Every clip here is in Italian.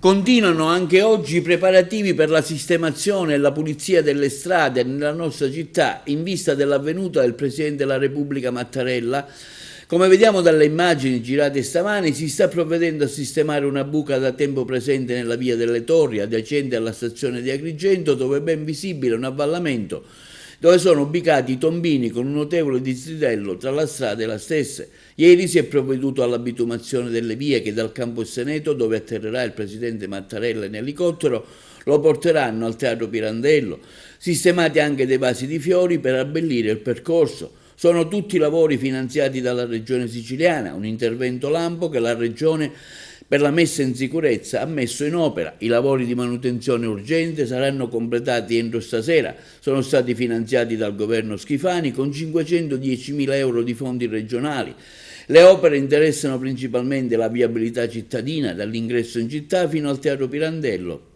Continuano anche oggi i preparativi per la sistemazione e la pulizia delle strade nella nostra città in vista dell'avvenuta del Presidente della Repubblica Mattarella. Come vediamo dalle immagini girate stamani, si sta provvedendo a sistemare una buca da tempo presente nella via delle Torri, adiacente alla stazione di Agrigento, dove è ben visibile un avvallamento dove sono ubicati i tombini con un notevole dislivello tra la strada e la stessa. Ieri si è provveduto alla bitumazione delle vie che dal campo Seneto, dove atterrerà il Presidente Mattarella in elicottero, lo porteranno al Teatro Pirandello. Sistemati anche dei vasi di fiori per abbellire il percorso. Sono tutti lavori finanziati dalla Regione Siciliana, un intervento lampo che la Regione per la messa in sicurezza ha messo in opera. I lavori di manutenzione urgente saranno completati entro stasera. Sono stati finanziati dal governo Schifani con 510.000 euro di fondi regionali. Le opere interessano principalmente la viabilità cittadina dall'ingresso in città fino al Teatro Pirandello,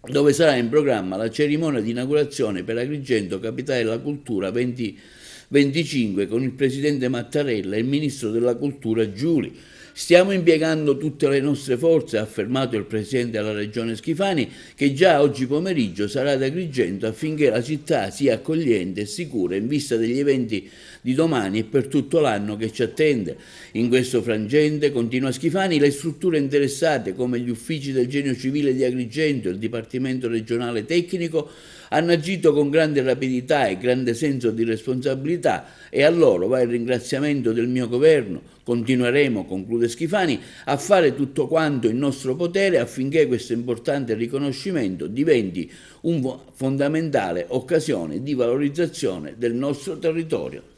dove sarà in programma la cerimonia di inaugurazione per Agrigento, capitale della cultura 2025, con il Presidente Mattarella e il Ministro della Cultura Giuli. Stiamo impiegando tutte le nostre forze, ha affermato il Presidente della Regione Schifani, che già oggi pomeriggio sarà ad Agrigento affinché la città sia accogliente e sicura in vista degli eventi di domani e per tutto l'anno che ci attende. In questo frangente, continua Schifani, le strutture interessate come gli uffici del Genio Civile di Agrigento e il Dipartimento Regionale Tecnico hanno agito con grande rapidità e grande senso di responsabilità e a loro va il ringraziamento del mio governo. Continueremo, conclude Schifani, a fare tutto quanto in nostro potere affinché questo importante riconoscimento diventi una fondamentale occasione di valorizzazione del nostro territorio.